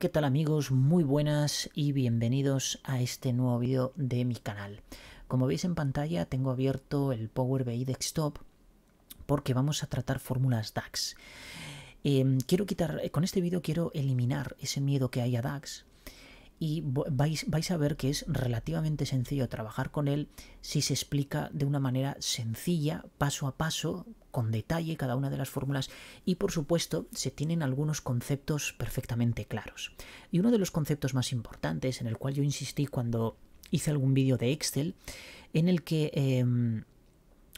¿Qué tal amigos? Muy buenas y bienvenidos a este nuevo vídeo de mi canal. Como veis en pantalla tengo abierto el Power BI Desktop porque vamos a tratar fórmulas DAX. Con este vídeo quiero eliminar ese miedo que hay a DAX y vais a ver que es relativamente sencillo trabajar con él si se explica de una manera sencilla, paso a paso, con detalle cada una de las fórmulas y por supuesto se tienen algunos conceptos perfectamente claros. Y uno de los conceptos más importantes en el cual yo insistí cuando hice algún vídeo de Excel en el que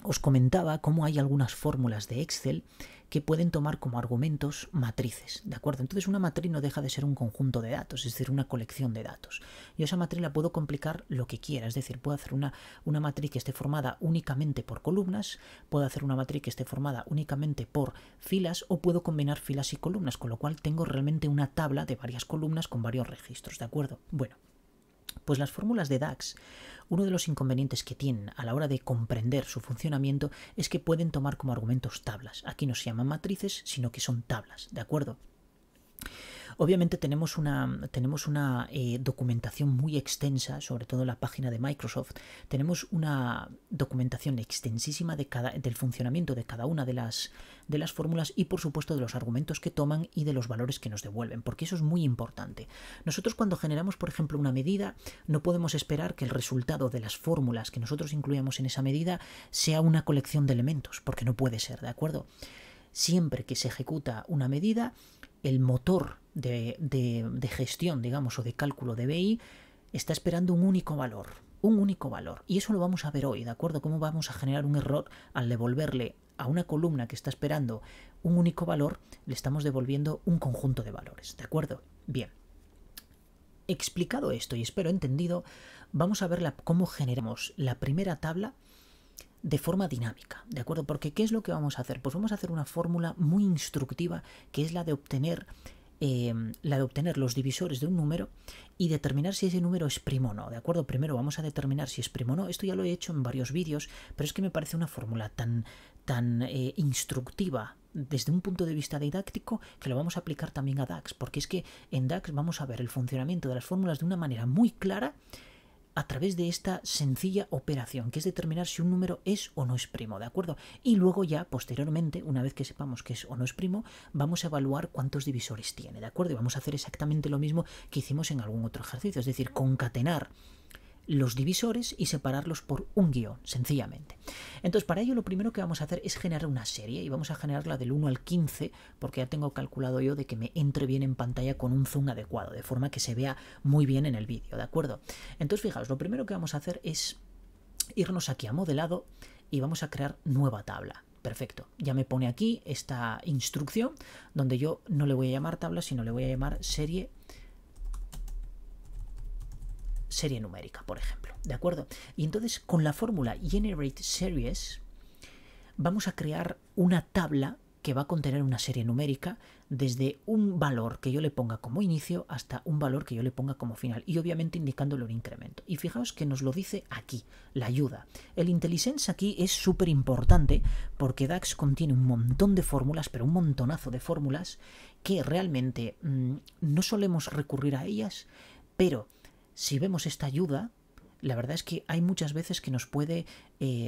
os comentaba cómo hay algunas fórmulas de Excel que pueden tomar como argumentos matrices, ¿de acuerdo? Entonces una matriz no deja de ser un conjunto de datos, es decir, una colección de datos. Yo esa matriz la puedo complicar lo que quiera, es decir, puedo hacer una matriz que esté formada únicamente por columnas, puedo hacer una matriz que esté formada únicamente por filas o puedo combinar filas y columnas, con lo cual tengo realmente una tabla de varias columnas con varios registros, ¿de acuerdo? Bueno, pues las fórmulas de DAX, uno de los inconvenientes que tienen a la hora de comprender su funcionamiento es que pueden tomar como argumentos tablas. Aquí no se llaman matrices, sino que son tablas, ¿de acuerdo? Obviamente tenemos una documentación muy extensa, sobre todo en la página de Microsoft. Tenemos una documentación extensísima del funcionamiento de cada una de las fórmulas y por supuesto de los argumentos que toman y de los valores que nos devuelven, porque eso es muy importante. Nosotros cuando generamos, por ejemplo, una medida, no podemos esperar que el resultado de las fórmulas que nosotros incluyamos en esa medida sea una colección de elementos, porque no puede ser, ¿de acuerdo? Siempre que se ejecuta una medida, el motor de gestión, digamos, o de cálculo de BI está esperando un único valor. Y eso lo vamos a ver hoy, ¿de acuerdo? Cómo vamos a generar un error al devolverle a una columna que está esperando un único valor, le estamos devolviendo un conjunto de valores, ¿de acuerdo? Bien. Explicado esto y espero entendido, vamos a ver cómo generamos la primera tabla de forma dinámica, ¿de acuerdo? Porque ¿qué es lo que vamos a hacer? Pues vamos a hacer una fórmula muy instructiva que es la de obtener los divisores de un número y determinar si ese número es primo o no, ¿de acuerdo? Primero vamos a determinar si es primo o no. Esto ya lo he hecho en varios vídeos, pero es que me parece una fórmula tan instructiva desde un punto de vista didáctico que lo vamos a aplicar también a DAX, porque es que en DAX vamos a ver el funcionamiento de las fórmulas de una manera muy clara a través de esta sencilla operación, que es determinar si un número es o no es primo, ¿de acuerdo? Y luego ya, posteriormente, una vez que sepamos que es o no es primo, vamos a evaluar cuántos divisores tiene, ¿de acuerdo? Y vamos a hacer exactamente lo mismo que hicimos en algún otro ejercicio, es decir, concatenar los divisores y separarlos por un guión, sencillamente. Entonces, para ello lo primero que vamos a hacer es generar una serie y vamos a generarla del 1 al 15 porque ya tengo calculado yo de que me entre bien en pantalla con un zoom adecuado, de forma que se vea muy bien en el vídeo, ¿de acuerdo? Entonces, fijaos, lo primero que vamos a hacer es irnos aquí a modelado y vamos a crear nueva tabla. Perfecto, ya me pone aquí esta instrucción donde yo no le voy a llamar tabla, sino le voy a llamar serie numérica, por ejemplo, ¿de acuerdo? Y entonces con la fórmula generate series vamos a crear una tabla que va a contener una serie numérica desde un valor que yo le ponga como inicio hasta un valor que yo le ponga como final y obviamente indicándole un incremento. Y fijaos que nos lo dice aquí, la ayuda. El IntelliSense aquí es súper importante porque DAX contiene un montón de fórmulas, pero un montonazo de fórmulas que realmente no solemos recurrir a ellas, pero si vemos esta ayuda, la verdad es que hay muchas veces que nos puede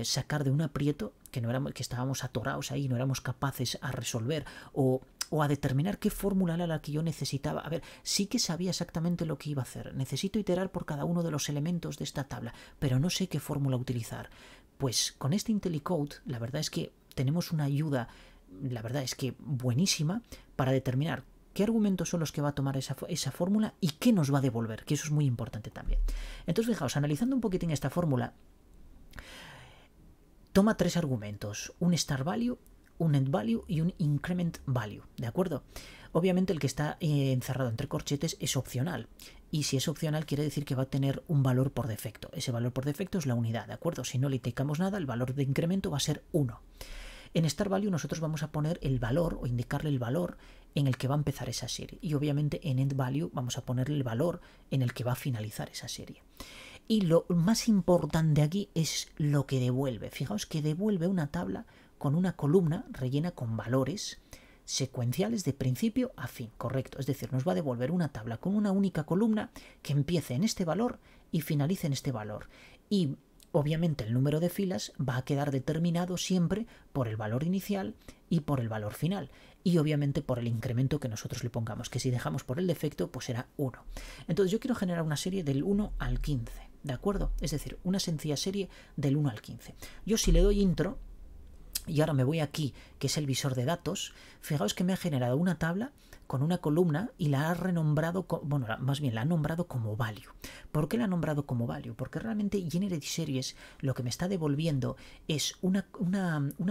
sacar de un aprieto que estábamos atorados ahí, no éramos capaces a resolver o a determinar qué fórmula era la que yo necesitaba. A ver, sí que sabía exactamente lo que iba a hacer. Necesito iterar por cada uno de los elementos de esta tabla, pero no sé qué fórmula utilizar. Pues con este IntelliCode, la verdad es que tenemos una ayuda, la verdad es que buenísima, para determinar qué argumentos son los que va a tomar esa fórmula y qué nos va a devolver, que eso es muy importante también. Entonces, fijaos, analizando un poquitín esta fórmula, toma tres argumentos, un start value, un end value y un increment value, ¿de acuerdo? Obviamente el que está encerrado entre corchetes es opcional, y si es opcional quiere decir que va a tener un valor por defecto. Ese valor por defecto es la unidad, ¿de acuerdo? Si no le indicamos nada, el valor de incremento va a ser 1. En Start Value nosotros vamos a poner el valor o indicarle el valor en el que va a empezar esa serie. Y obviamente en End Value vamos a ponerle el valor en el que va a finalizar esa serie. Y lo más importante aquí es lo que devuelve. Fijaos que devuelve una tabla con una columna rellena con valores secuenciales de principio a fin, correcto. Es decir, nos va a devolver una tabla con una única columna que empiece en este valor y finalice en este valor. Y obviamente el número de filas va a quedar determinado siempre por el valor inicial y por el valor final. Y obviamente por el incremento que nosotros le pongamos, que si dejamos por el defecto, pues será 1. Entonces yo quiero generar una serie del 1 al 15, ¿de acuerdo? Es decir, una sencilla serie del 1 al 15. Yo si le doy intro, y ahora me voy aquí, que es el visor de datos, fijaos que me ha generado una tabla con una columna y la ha renombrado, bueno, más bien la ha nombrado como value. ¿Por qué la ha nombrado como value? Porque realmente Generate Series lo que me está devolviendo es una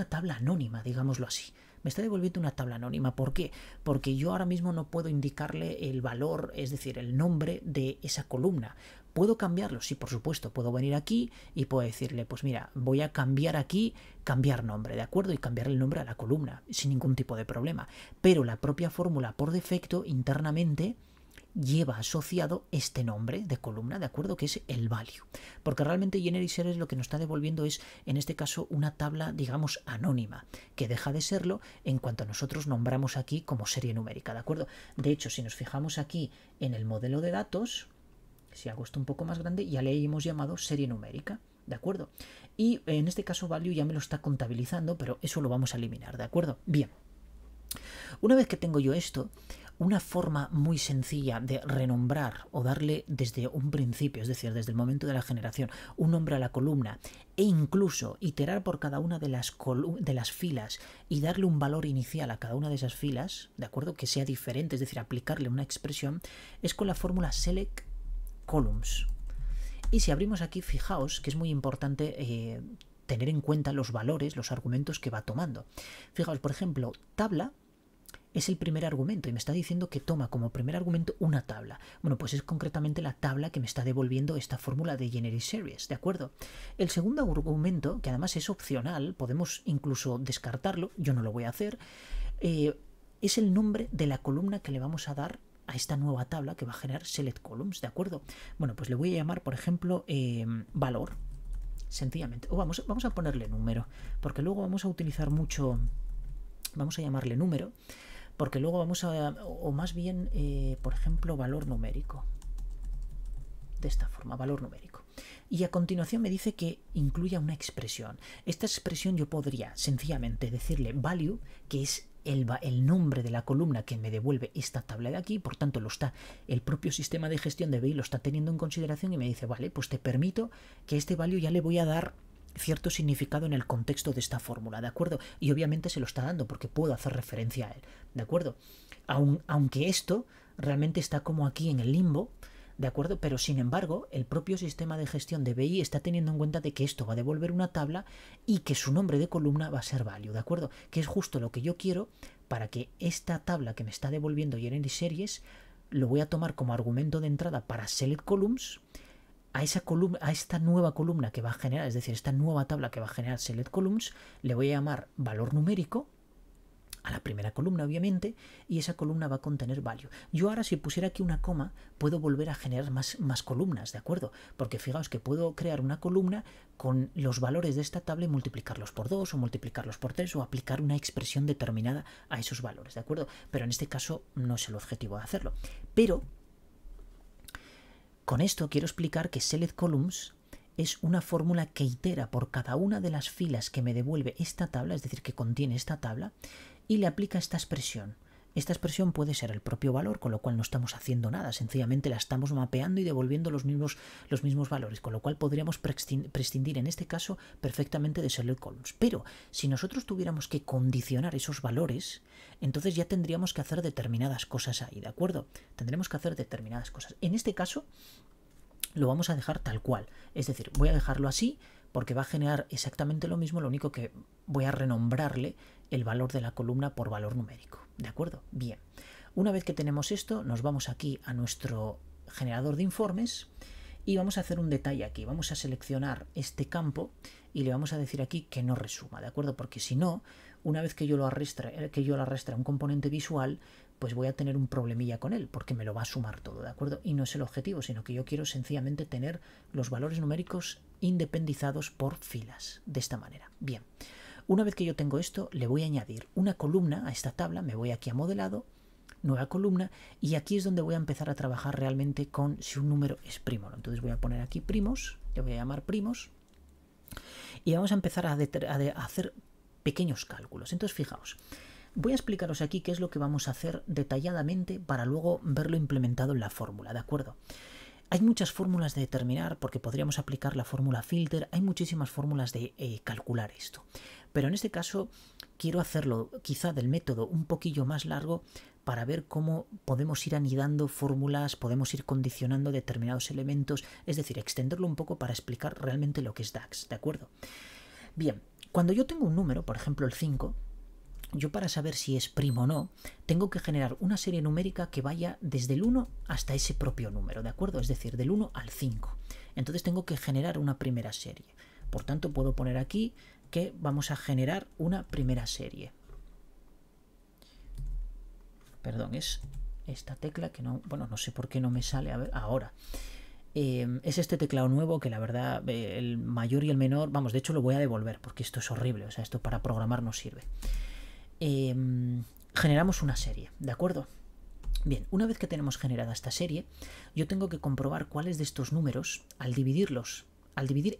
tabla anónima, digámoslo así. Me está devolviendo una tabla anónima. ¿Por qué? Porque yo ahora mismo no puedo indicarle el valor, es decir, el nombre de esa columna. ¿Puedo cambiarlo? Sí, por supuesto. Puedo venir aquí y puedo decirle, pues mira, voy a cambiar aquí, cambiar nombre, ¿de acuerdo? Y cambiar el nombre a la columna, sin ningún tipo de problema. Pero la propia fórmula, por defecto, internamente, lleva asociado este nombre de columna, ¿de acuerdo? Que es el value. Porque realmente Generate Series lo que nos está devolviendo es, en este caso, una tabla, digamos, anónima, que deja de serlo en cuanto nosotros nombramos aquí como serie numérica, ¿de acuerdo? De hecho, si nos fijamos aquí en el modelo de datos, si hago esto un poco más grande, ya le hemos llamado serie numérica, ¿de acuerdo? Y en este caso value ya me lo está contabilizando, pero eso lo vamos a eliminar, ¿de acuerdo? Bien. Una vez que tengo yo esto, una forma muy sencilla de renombrar o darle desde un principio, es decir, desde el momento de la generación, un nombre a la columna e incluso iterar por cada una de las filas y darle un valor inicial a cada una de esas filas, ¿de acuerdo? Que sea diferente, es decir, aplicarle una expresión, es con la fórmula select columns. Y si abrimos aquí, fijaos que es muy importante tener en cuenta los valores, los argumentos que va tomando. Fijaos, por ejemplo, tabla es el primer argumento y me está diciendo que toma como primer argumento una tabla. Bueno, pues es concretamente la tabla que me está devolviendo esta fórmula de Generate Series, ¿de acuerdo? El segundo argumento, que además es opcional, podemos incluso descartarlo, yo no lo voy a hacer, es el nombre de la columna que le vamos a dar a esta nueva tabla que va a generar Select Columns, ¿de acuerdo? Bueno, pues le voy a llamar, por ejemplo, valor, sencillamente. O vamos a ponerle número, porque luego vamos a utilizar mucho, vamos a llamarle número, porque luego vamos a, o más bien, por ejemplo, valor numérico. De esta forma, valor numérico. Y a continuación me dice que incluya una expresión. Esta expresión yo podría sencillamente decirle value, que es el nombre de la columna que me devuelve esta tabla de aquí, por tanto el propio sistema de gestión de BI lo está teniendo en consideración y me dice, vale, pues te permito que este value ya le voy a dar cierto significado en el contexto de esta fórmula, ¿de acuerdo? Y obviamente se lo está dando porque puedo hacer referencia a él, ¿de acuerdo? Aunque esto realmente está como aquí en el limbo, ¿de acuerdo? Pero sin embargo, el propio sistema de gestión de BI está teniendo en cuenta de que esto va a devolver una tabla y que su nombre de columna va a ser value, ¿de acuerdo? Que es justo lo que yo quiero para que esta tabla que me está devolviendo Generate Series lo voy a tomar como argumento de entrada para Select Columns. A esta nueva columna que va a generar, es decir, esta nueva tabla que va a generar Select Columns, le voy a llamar valor numérico a la primera columna, obviamente, y esa columna va a contener value. Yo ahora, si pusiera aquí una coma, puedo volver a generar más columnas, ¿de acuerdo? Porque fijaos que puedo crear una columna con los valores de esta tabla y multiplicarlos por 2 o multiplicarlos por 3 o aplicar una expresión determinada a esos valores, ¿de acuerdo? Pero en este caso no es el objetivo de hacerlo. Pero con esto quiero explicar que Select Columns es una fórmula que itera por cada una de las filas que me devuelve esta tabla, es decir, que contiene esta tabla, y le aplica esta expresión. Esta expresión puede ser el propio valor, con lo cual no estamos haciendo nada, sencillamente la estamos mapeando y devolviendo los mismos valores, con lo cual podríamos prescindir en este caso perfectamente de Select Columns. Pero si nosotros tuviéramos que condicionar esos valores, entonces ya tendríamos que hacer determinadas cosas ahí, ¿de acuerdo? Tendremos que hacer determinadas cosas. En este caso lo vamos a dejar tal cual, es decir, voy a dejarlo así porque va a generar exactamente lo mismo, lo único que voy a renombrarle el valor de la columna por valor numérico, ¿de acuerdo? Bien, una vez que tenemos esto, nos vamos aquí a nuestro generador de informes y vamos a hacer un detalle aquí, vamos a seleccionar este campo y le vamos a decir aquí que no resuma, ¿de acuerdo? Porque si no, una vez que yo lo arrastre a un componente visual, pues voy a tener un problemilla con él, porque me lo va a sumar todo, ¿de acuerdo? Y no es el objetivo, sino que yo quiero sencillamente tener los valores numéricos independizados por filas, de esta manera. Bien, Una vez que yo tengo esto, le voy a añadir una columna a esta tabla, me voy aquí a modelado, nueva columna, y aquí es donde voy a empezar a trabajar realmente con si un número es primo, ¿no? Entonces voy a poner aquí primos, le voy a llamar primos, y vamos a empezar a hacer pequeños cálculos. Entonces fijaos, voy a explicaros aquí qué es lo que vamos a hacer detalladamente para luego verlo implementado en la fórmula, ¿de acuerdo? Hay muchas fórmulas de determinar, porque podríamos aplicar la fórmula filter, hay muchísimas fórmulas de calcular esto. Pero en este caso quiero hacerlo quizá del método un poquillo más largo para ver cómo podemos ir anidando fórmulas, podemos ir condicionando determinados elementos, es decir, extenderlo un poco para explicar realmente lo que es DAX, ¿de acuerdo? Bien, cuando yo tengo un número, por ejemplo el 5, yo para saber si es primo o no, tengo que generar una serie numérica que vaya desde el 1 hasta ese propio número, ¿de acuerdo? Es decir, del 1 al 5. Entonces tengo que generar una primera serie. Por tanto, puedo poner aquí que vamos a generar una primera serie. Perdón, es esta tecla que no, bueno, no sé por qué no me sale, a ver, ahora. Es este teclado nuevo que la verdad, el mayor y el menor, vamos, de hecho lo voy a devolver porque esto es horrible, o sea, esto para programar no sirve. Generamos una serie, ¿de acuerdo? Bien, una vez que tenemos generada esta serie, yo tengo que comprobar cuáles de estos números, al dividir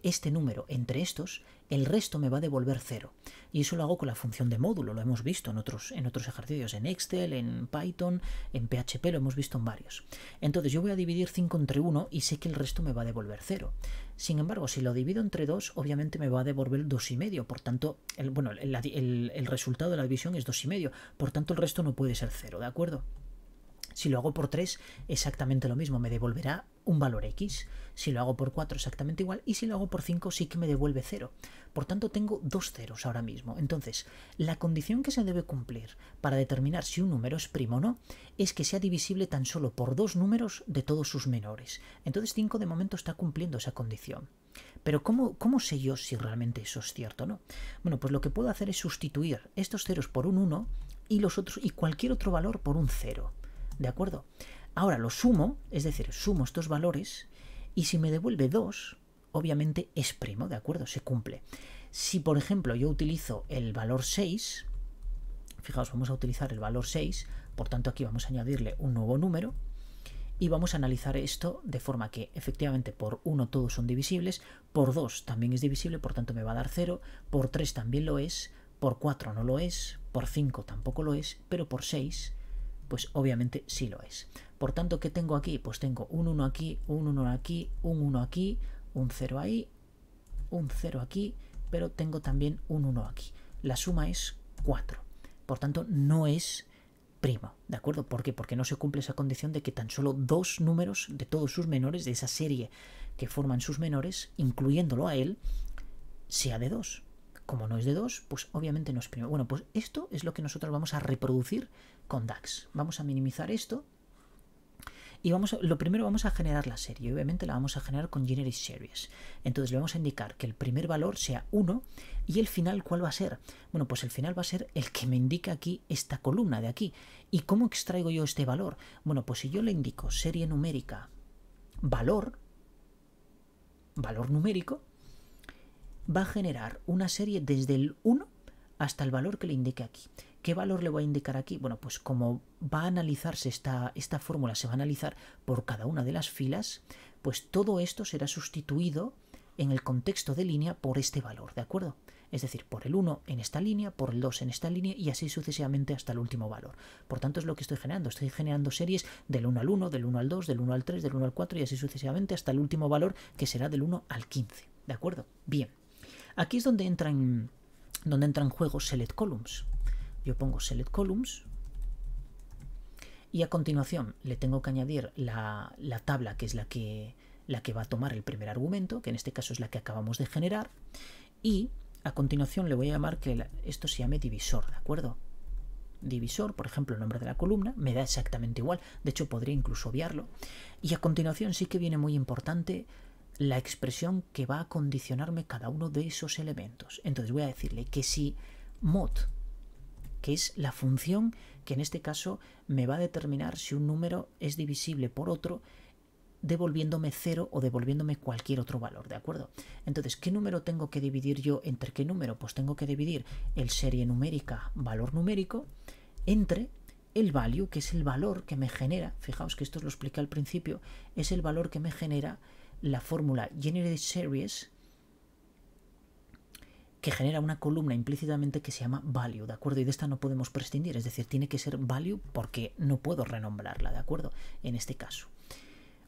este número entre estos, el resto me va a devolver 0. Y eso lo hago con la función de módulo, lo hemos visto en otros ejercicios, en Excel, en Python, en PHP, lo hemos visto en varios. Entonces yo voy a dividir 5 entre 1 y sé que el resto me va a devolver 0. Sin embargo, si lo divido entre 2, obviamente me va a devolver 2,5. Por tanto, el resultado de la división es 2,5. Por tanto, el resto no puede ser 0, ¿de acuerdo? Si lo hago por 3, exactamente lo mismo, me devolverá un valor X. Si lo hago por 4, exactamente igual. Y si lo hago por 5, sí que me devuelve 0. Por tanto, tengo dos ceros ahora mismo. Entonces, la condición que se debe cumplir para determinar si un número es primo o no es que sea divisible tan solo por dos números de todos sus menores. Entonces, 5 de momento está cumpliendo esa condición. Pero ¿cómo sé yo si realmente eso es cierto o no? Bueno, pues lo que puedo hacer es sustituir estos ceros por un 1 y cualquier otro valor por un 0. ¿De acuerdo? Ahora lo sumo, es decir, sumo estos valores y si me devuelve 2, obviamente es primo, ¿de acuerdo? Se cumple. Si, por ejemplo, yo utilizo el valor 6, fijaos, vamos a utilizar el valor 6, por tanto aquí vamos a añadirle un nuevo número y vamos a analizar esto de forma que efectivamente por 1 todos son divisibles, por 2 también es divisible, por tanto me va a dar 0, por 3 también lo es, por 4 no lo es, por 5 tampoco lo es, pero por 6 pues obviamente sí lo es. Por tanto, ¿qué tengo aquí? Pues tengo un 1 aquí, un 1 aquí, un 1 aquí, un 0 ahí, un 0 aquí, pero tengo también un 1 aquí. La suma es 4. Por tanto, no es primo, ¿de acuerdo? ¿Por qué? Porque no se cumple esa condición de que tan solo dos números de todos sus menores, de esa serie que forman sus menores, incluyéndolo a él, sea de 2. Como no es de 2, pues obviamente no es primo. Bueno, pues esto es lo que nosotros vamos a reproducir con DAX. Vamos a minimizar esto y lo primero vamos a generar la serie. Obviamente la vamos a generar con Generate Series. Entonces le vamos a indicar que el primer valor sea 1 y el final, ¿cuál va a ser? Bueno, pues el final va a ser el que me indica aquí esta columna de aquí. ¿Y cómo extraigo yo este valor? Bueno, pues si yo le indico serie numérica valor numérico, va a generar una serie desde el 1 hasta el valor que le indique aquí. ¿Qué valor le voy a indicar aquí? Bueno, pues como va a analizarse esta fórmula, se va a analizar por cada una de las filas, pues todo esto será sustituido en el contexto de línea por este valor, ¿de acuerdo? Es decir, por el 1 en esta línea, por el 2 en esta línea y así sucesivamente hasta el último valor. Por tanto, es lo que estoy generando. Estoy generando series del 1 al 1, del 1 al 2, del 1 al 3, del 1 al 4 y así sucesivamente hasta el último valor que será del 1 al 15, ¿de acuerdo? Bien. Aquí es donde entra en juego Select Columns. Yo pongo Select Columns y a continuación le tengo que añadir la tabla que es la que va a tomar el primer argumento, que en este caso es la que acabamos de generar, y a continuación le voy a llamar que esto se llame divisor, ¿de acuerdo? Divisor, por ejemplo, el nombre de la columna, me da exactamente igual, de hecho podría incluso obviarlo, y a continuación sí que viene muy importante la expresión que va a condicionarme cada uno de esos elementos. Entonces voy a decirle que si mod, que es la función que en este caso me va a determinar si un número es divisible por otro, devolviéndome 0 o devolviéndome cualquier otro valor, ¿de acuerdo? Entonces, ¿qué número tengo que dividir yo entre qué número? Pues tengo que dividir el serie numérica, valor numérico, entre el value, que es el valor que me genera, fijaos que esto os lo expliqué al principio, es el valor que me genera la fórmula Generate Series, que genera una columna implícitamente que se llama value, ¿de acuerdo? Y de esta no podemos prescindir, es decir, tiene que ser value porque no puedo renombrarla, ¿de acuerdo? En este caso.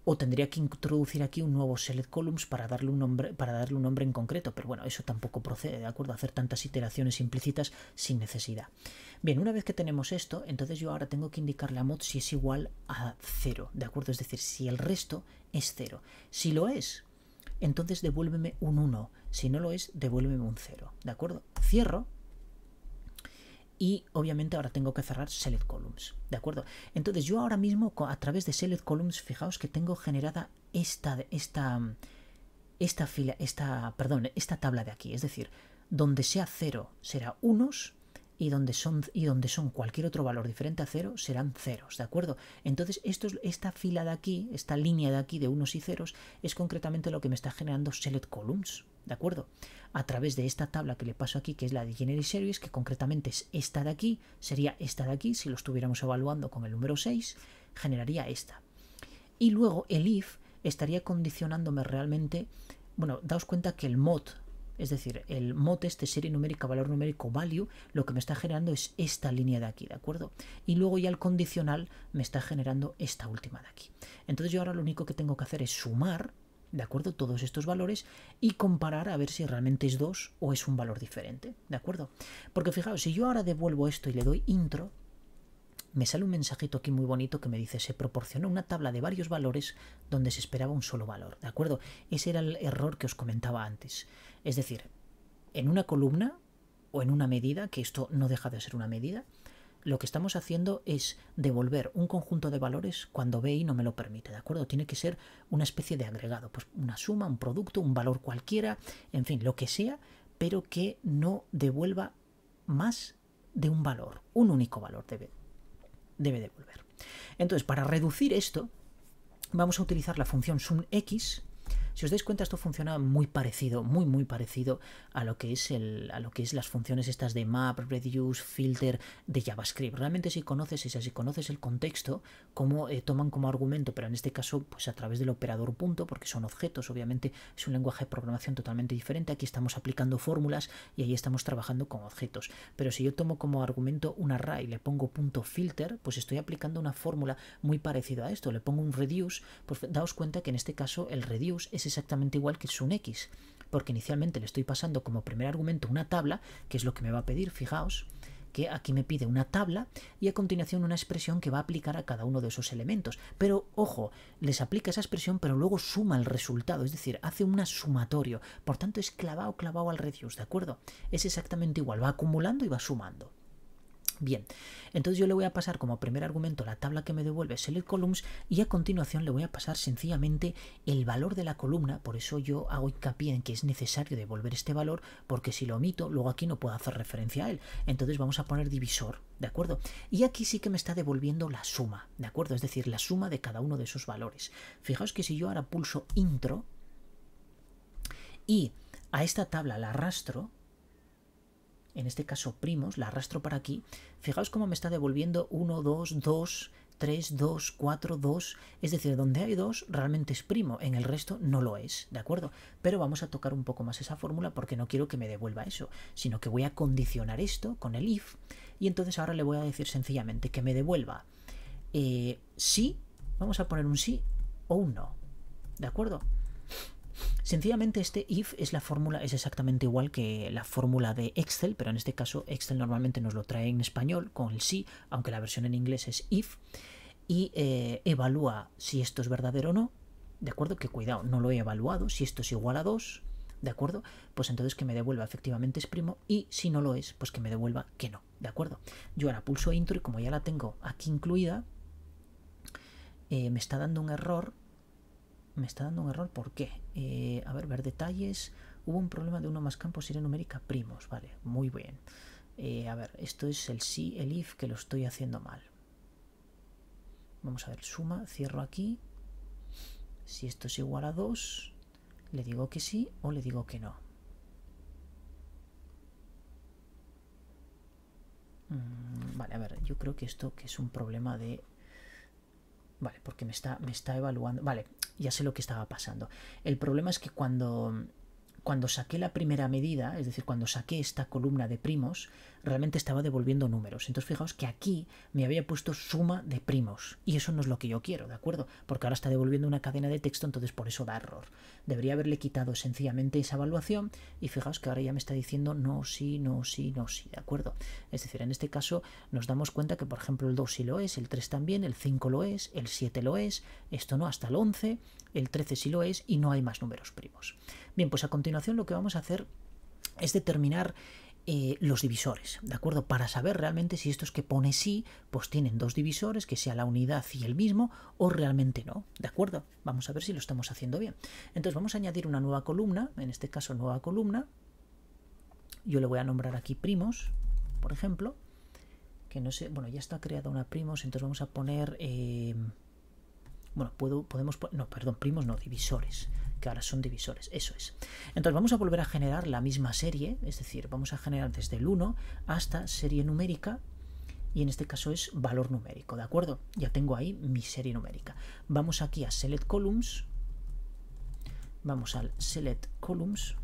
O tendría que introducir aquí un nuevo select columns para darle un nombre en concreto, pero bueno, eso tampoco procede, ¿de acuerdo? Hacer tantas iteraciones implícitas sin necesidad. Bien, una vez que tenemos esto, entonces yo ahora tengo que indicarle a mod si es igual a 0, ¿de acuerdo? Es decir, si el resto es 0. Si lo es, entonces devuélveme un 1. Si no lo es, devuélveme un 0, ¿de acuerdo? Cierro. Y obviamente ahora tengo que cerrar select columns, ¿de acuerdo? Entonces yo ahora mismo a través de select columns, fijaos que tengo generada esta tabla de aquí, es decir, donde sea 0 será unos y donde son cualquier otro valor diferente a 0 serán ceros, ¿de acuerdo? Entonces esta fila de aquí, esta línea de aquí de unos y ceros es concretamente lo que me está generando select columns, ¿de acuerdo? A través de esta tabla que le paso aquí, que es la de Generate Series, que concretamente es esta de aquí, sería esta de aquí, si lo estuviéramos evaluando con el número 6, generaría esta. Y luego el if estaría condicionándome realmente, bueno, daos cuenta que el mod, es decir, el mod serie numérica, valor numérico, value, lo que me está generando es esta línea de aquí, ¿de acuerdo? Y luego ya el condicional me está generando esta última de aquí. Entonces yo ahora lo único que tengo que hacer es sumar, ¿de acuerdo? Todos estos valores y comparar a ver si realmente es 2 o es un valor diferente, ¿de acuerdo? Porque fijaos, si yo ahora devuelvo esto y le doy intro, me sale un mensajito aquí muy bonito que me dice: se proporcionó una tabla de varios valores donde se esperaba un solo valor, ¿de acuerdo? Ese era el error que os comentaba antes. Es decir, en una columna o en una medida, que esto no deja de ser una medida, lo que estamos haciendo es devolver un conjunto de valores cuando BI no me lo permite, ¿de acuerdo? Tiene que ser una especie de agregado, pues una suma, un producto, un valor cualquiera, en fin, lo que sea, pero que no devuelva más de un valor, un único valor debe devolver. Entonces, para reducir esto, vamos a utilizar la función sumX. Si os dais cuenta, esto funciona muy parecido, muy parecido a lo que es las funciones estas de map, reduce, filter de JavaScript. Realmente si conoces el contexto, cómo toman como argumento, pero en este caso pues a través del operador punto, porque son objetos, obviamente es un lenguaje de programación totalmente diferente. Aquí estamos aplicando fórmulas y ahí estamos trabajando con objetos. Pero si yo tomo como argumento un array y le pongo punto filter, pues estoy aplicando una fórmula muy parecida a esto. Le pongo un reduce, pues daos cuenta que en este caso el reduce es exactamente igual que el sumX, porque inicialmente le estoy pasando como primer argumento una tabla, que es lo que me va a pedir. Fijaos que aquí me pide una tabla y a continuación una expresión que va a aplicar a cada uno de esos elementos. Pero ojo, les aplica esa expresión pero luego suma el resultado, es decir, hace un sumatorio, por tanto es clavado al reduce, ¿de acuerdo? Es exactamente igual, va acumulando y va sumando. Bien, entonces yo le voy a pasar como primer argumento la tabla que me devuelve select columns y a continuación le voy a pasar sencillamente el valor de la columna. Por eso yo hago hincapié en que es necesario devolver este valor, porque si lo omito luego aquí no puedo hacer referencia a él. Entonces vamos a poner divisor, ¿de acuerdo? Y aquí sí que me está devolviendo la suma, ¿de acuerdo? Es decir, la suma de cada uno de esos valores. Fijaos que si yo ahora pulso intro y a esta tabla la arrastro, en este caso primos, la arrastro para aquí, fijaos cómo me está devolviendo 1, 2, 2, 3, 2, 4, 2, es decir, donde hay 2 realmente es primo, en el resto no lo es, ¿de acuerdo? Pero vamos a tocar un poco más esa fórmula porque no quiero que me devuelva eso, sino que voy a condicionar esto con el if y entonces ahora le voy a decir sencillamente que me devuelva sí, vamos a poner un sí o un no, ¿de acuerdo? Sencillamente este if es la fórmula, es exactamente igual que la fórmula de Excel, pero en este caso Excel normalmente nos lo trae en español con el sí, aunque la versión en inglés es if, y evalúa si esto es verdadero o no, ¿de acuerdo? Que cuidado, no lo he evaluado, si esto es igual a 2, ¿de acuerdo? Pues entonces que me devuelva efectivamente es primo y si no lo es, pues que me devuelva que no, ¿de acuerdo? Yo ahora pulso intro y como ya la tengo aquí incluida, me está dando un error. ¿Por qué? A ver detalles. Hubo un problema de uno más campos serie numérica primos. Vale, muy bien. A ver, esto es el sí, el if, que lo estoy haciendo mal. Vamos a ver, suma, cierro aquí. Si esto es igual a 2, le digo que sí o le digo que no. Vale, a ver, yo creo que esto que es un problema de... Vale, porque me está evaluando... Vale, ya sé lo que estaba pasando. El problema es que cuando saqué la primera medida, es decir, cuando saqué esta columna de primos, realmente estaba devolviendo números. Entonces fijaos que aquí me había puesto suma de primos y eso no es lo que yo quiero, ¿de acuerdo? Porque ahora está devolviendo una cadena de texto, entonces por eso da error. Debería haberle quitado sencillamente esa evaluación y fijaos que ahora ya me está diciendo no, sí, no, sí, no, sí, ¿de acuerdo? Es decir, en este caso nos damos cuenta que por ejemplo el 2 sí lo es, el 3 también, el 5 lo es, el 7 lo es, esto no hasta el 11, el 13 sí lo es y no hay más números primos. Bien, pues a continuación lo que vamos a hacer es determinar los divisores, ¿de acuerdo? Para saber realmente si estos que pone sí, pues tienen dos divisores, que sea la unidad y el mismo, o realmente no, ¿de acuerdo? Vamos a ver si lo estamos haciendo bien. Entonces vamos a añadir una nueva columna, en este caso nueva columna. Yo le voy a nombrar aquí primos, por ejemplo, que no sé, bueno, ya está creada una primos, entonces vamos a poner... bueno, primos no, divisores, que ahora son divisores, eso es. Entonces vamos a volver a generar la misma serie, es decir, vamos a generar desde el 1 hasta serie numérica, y en este caso es valor numérico, ¿de acuerdo? Ya tengo ahí mi serie numérica. Vamos aquí a Select Columns, vamos al Select Columns,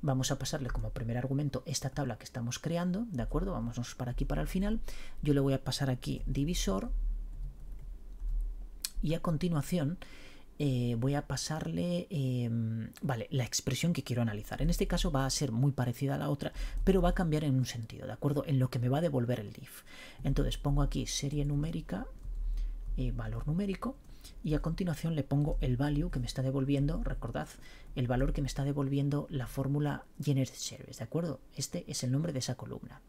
vamos a pasarle como primer argumento esta tabla que estamos creando, ¿de acuerdo? Vámonos para aquí, para el final. Yo le voy a pasar aquí divisor, y a continuación voy a pasarle vale, la expresión que quiero analizar. En este caso va a ser muy parecida a la otra, pero va a cambiar en un sentido, ¿de acuerdo? En lo que me va a devolver el div. Entonces pongo aquí serie numérica, valor numérico, y a continuación le pongo el value que me está devolviendo, recordad, el valor que me está devolviendo la fórmula GenerateService, ¿de acuerdo? Este es el nombre de esa columna.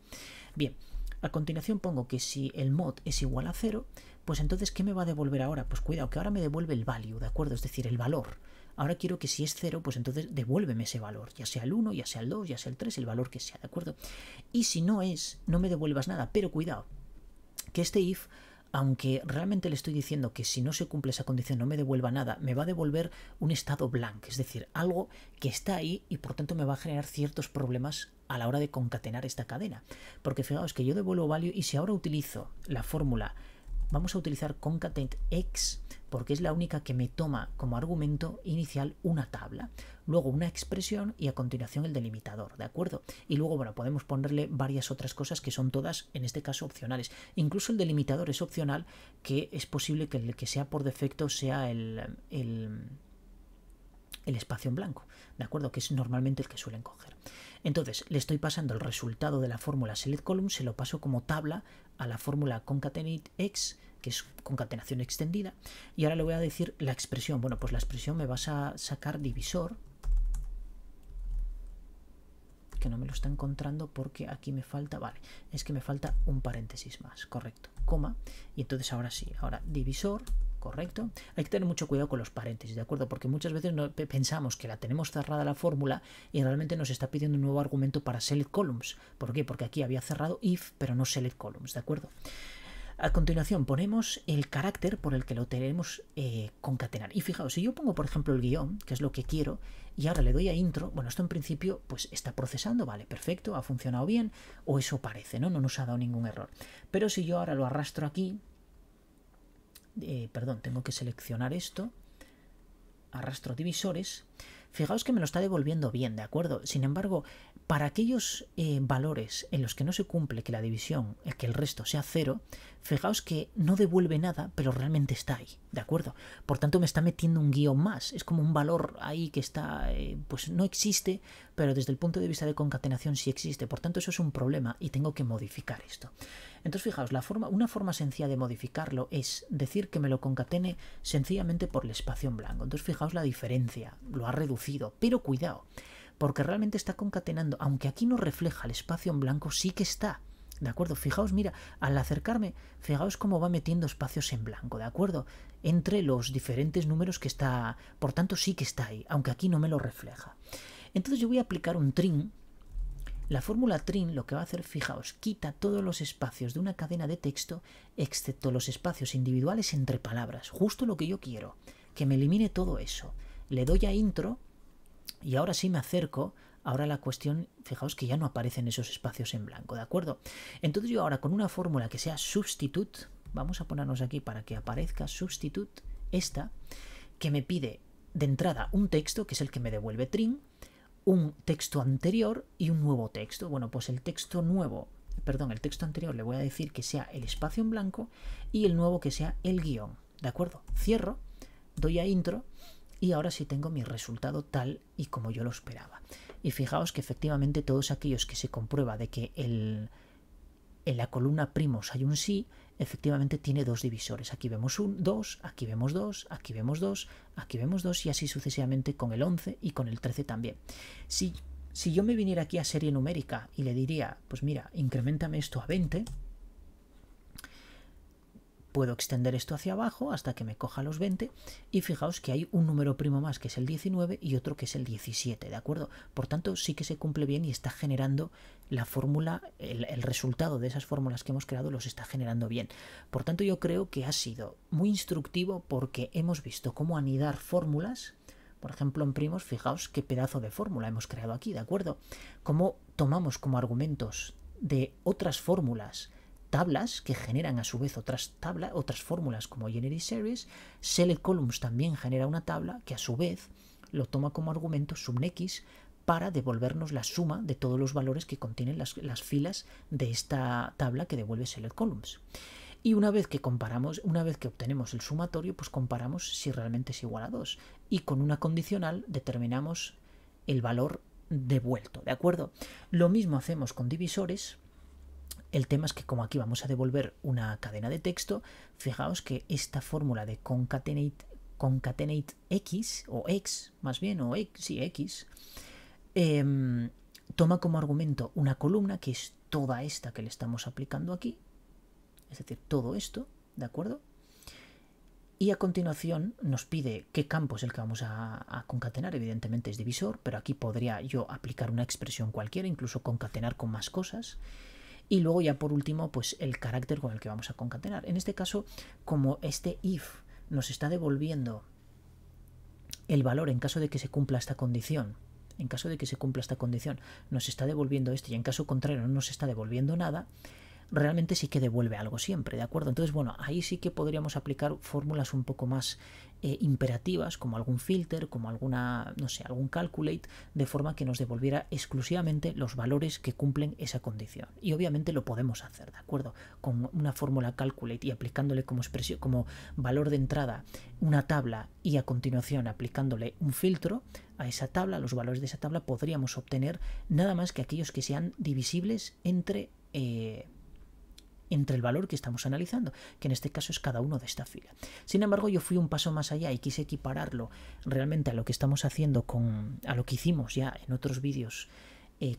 Bien, a continuación pongo que si el mod es igual a 0, pues entonces, ¿qué me va a devolver ahora? Pues cuidado, que ahora me devuelve el value, ¿de acuerdo? Es decir, el valor. Ahora quiero que si es 0, pues entonces devuélveme ese valor, ya sea el 1, ya sea el 2, ya sea el 3, el valor que sea, ¿de acuerdo? Y si no es, no me devuelvas nada, pero cuidado, que este if, aunque realmente le estoy diciendo que si no se cumple esa condición no me devuelva nada, me va a devolver un estado blank, es decir, algo que está ahí y por tanto me va a generar ciertos problemas a la hora de concatenar esta cadena. Porque fijaos que yo devuelvo value y si ahora utilizo la fórmula, vamos a utilizar concatenex porque es la única que me toma como argumento inicial una tabla, luego una expresión y a continuación el delimitador, ¿de acuerdo? Y luego, bueno, podemos ponerle varias otras cosas que son todas, en este caso, opcionales. Incluso el delimitador es opcional, que es posible que el que sea por defecto sea el espacio en blanco, ¿de acuerdo? Que es normalmente el que suelen coger. Entonces, le estoy pasando el resultado de la fórmula selectColumn, se lo paso como tabla a la fórmula concatenatex, que es concatenación extendida, y ahora le voy a decir la expresión. Bueno, pues la expresión me vas a sacar divisor, que no me lo está encontrando porque aquí me falta, vale, es que me falta un paréntesis más, correcto, coma, y entonces ahora sí, ahora divisor, correcto. Hay que tener mucho cuidado con los paréntesis, ¿de acuerdo? Porque muchas veces pensamos que la tenemos cerrada la fórmula y realmente nos está pidiendo un nuevo argumento para select columns. ¿Por qué? Porque aquí había cerrado if, pero no select columns, ¿de acuerdo? A continuación ponemos el carácter por el que lo tenemos concatenar. Y fijaos, si yo pongo por ejemplo el guión, que es lo que quiero, y ahora le doy a intro, bueno, esto en principio pues está procesando, vale, perfecto, ha funcionado bien, o eso parece, ¿no? No nos ha dado ningún error. Pero si yo ahora lo arrastro aquí, perdón, tengo que seleccionar esto, arrastro divisores, fijaos que me lo está devolviendo bien, ¿de acuerdo? Sin embargo, para aquellos valores en los que no se cumple que la división, que el resto sea 0, fijaos que no devuelve nada, pero realmente está ahí, ¿de acuerdo? Por tanto, me está metiendo un guión más. Es como un valor ahí que está, pues no existe, pero desde el punto de vista de concatenación sí existe. Por tanto, eso es un problema y tengo que modificar esto. Entonces, fijaos, una forma sencilla de modificarlo es decir que me lo concatene sencillamente por el espacio en blanco. Entonces, fijaos la diferencia, lo ha reducido, pero cuidado, porque realmente está concatenando, aunque aquí no refleja el espacio en blanco, sí que está, ¿de acuerdo? Fijaos, mira, al acercarme, fijaos cómo va metiendo espacios en blanco, ¿de acuerdo? Entre los diferentes números que está, por tanto sí que está ahí, aunque aquí no me lo refleja. Entonces yo voy a aplicar un trim. La fórmula trim lo que va a hacer, fijaos, quita todos los espacios de una cadena de texto, excepto los espacios individuales entre palabras, justo lo que yo quiero. que me elimine todo eso. Le doy a intro y ahora sí me acerco. Ahora la cuestión, fijaos que ya no aparecen esos espacios en blanco, ¿de acuerdo? Entonces yo ahora con una fórmula que sea substitute, vamos a ponernos aquí para que aparezca substitute, esta, que me pide de entrada un texto, que es el que me devuelve trim, un texto anterior y un nuevo texto. Bueno, pues el texto anterior le voy a decir que sea el espacio en blanco y el nuevo que sea el guión, ¿de acuerdo? Cierro, doy a intro y ahora sí tengo mi resultado tal y como yo lo esperaba. Y fijaos que efectivamente todos aquellos que se comprueba de que en la columna primos hay un sí, efectivamente tiene dos divisores. Aquí vemos un 2, aquí vemos 2, aquí vemos 2, aquí vemos 2 y así sucesivamente con el 11 y con el 13 también. Si yo me viniera aquí a serie numérica y le diría, pues mira, increméntame esto a 20, puedo extender esto hacia abajo hasta que me coja los 20 y fijaos que hay un número primo más que es el 19 y otro que es el 17, ¿de acuerdo? Por tanto, sí que se cumple bien y está generando la fórmula, el resultado de esas fórmulas que hemos creado los está generando bien. Por tanto, yo creo que ha sido muy instructivo porque hemos visto cómo anidar fórmulas. Por ejemplo, en primos, fijaos qué pedazo de fórmula hemos creado aquí, ¿de acuerdo? Cómo tomamos como argumentos de otras fórmulas tablas que generan a su vez otras fórmulas como Generate Series. Select Columns también genera una tabla que a su vez lo toma como argumento subNex para devolvernos la suma de todos los valores que contienen las filas de esta tabla que devuelve Select Columns. Y una vez que obtenemos el sumatorio, pues comparamos si realmente es igual a 2. Y con una condicional determinamos el valor devuelto, ¿de acuerdo? Lo mismo hacemos con divisores. El tema es que como aquí vamos a devolver una cadena de texto, fijaos que esta fórmula de concatenate x, o x, más bien, o x, sí, x, toma como argumento una columna que es toda esta que le estamos aplicando aquí, es decir, todo esto, ¿de acuerdo? Y a continuación nos pide qué campo es el que vamos a concatenar, evidentemente es divisor, pero aquí podría yo aplicar una expresión cualquiera, incluso concatenar con más cosas. Y luego ya por último, pues el carácter con el que vamos a concatenar. En este caso, como este if nos está devolviendo el valor en caso de que se cumpla esta condición, nos está devolviendo este y en caso contrario no nos está devolviendo nada, realmente sí que devuelve algo siempre, ¿de acuerdo? Entonces, bueno, ahí sí que podríamos aplicar fórmulas un poco más imperativas, como algún filter, como alguna, no sé, algún calculate, de forma que nos devolviera exclusivamente los valores que cumplen esa condición. Y obviamente lo podemos hacer, ¿de acuerdo? Con una fórmula calculate y aplicándole como expresión, como valor de entrada, una tabla y a continuación aplicándole un filtro a esa tabla, los valores de esa tabla, podríamos obtener nada más que aquellos que sean divisibles entre el valor que estamos analizando, que en este caso es cada uno de esta fila. Sin embargo, yo fui un paso más allá y quise equipararlo realmente a lo que estamos haciendo a lo que hicimos ya en otros vídeos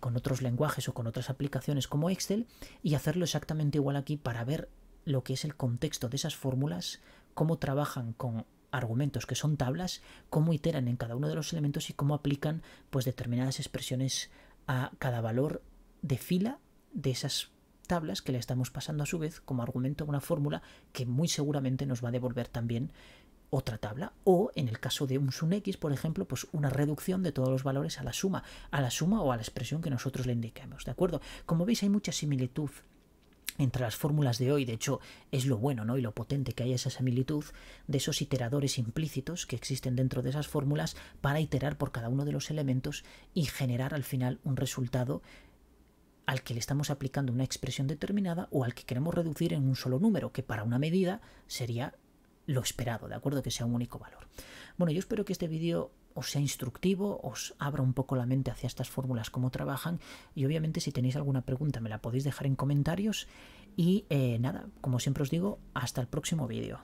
con otros lenguajes o con otras aplicaciones como Excel, y hacerlo exactamente igual aquí para ver lo que es el contexto de esas fórmulas, cómo trabajan con argumentos que son tablas, cómo iteran en cada uno de los elementos y cómo aplican pues determinadas expresiones a cada valor de fila de esas tablas que le estamos pasando a su vez como argumento a una fórmula que muy seguramente nos va a devolver también otra tabla, o en el caso de un subNex, por ejemplo, pues una reducción de todos los valores a la suma o a la expresión que nosotros le indiquemos, ¿de acuerdo? Como veis, hay mucha similitud entre las fórmulas de hoy. De hecho, es lo bueno, ¿no? Y lo potente que hay esa similitud de esos iteradores implícitos que existen dentro de esas fórmulas para iterar por cada uno de los elementos y generar al final un resultado al que le estamos aplicando una expresión determinada o al que queremos reducir en un solo número, que para una medida sería lo esperado, ¿de acuerdo? Que sea un único valor. Bueno, yo espero que este vídeo os sea instructivo, os abra un poco la mente hacia estas fórmulas, cómo trabajan, y obviamente si tenéis alguna pregunta me la podéis dejar en comentarios y nada, como siempre os digo, hasta el próximo vídeo.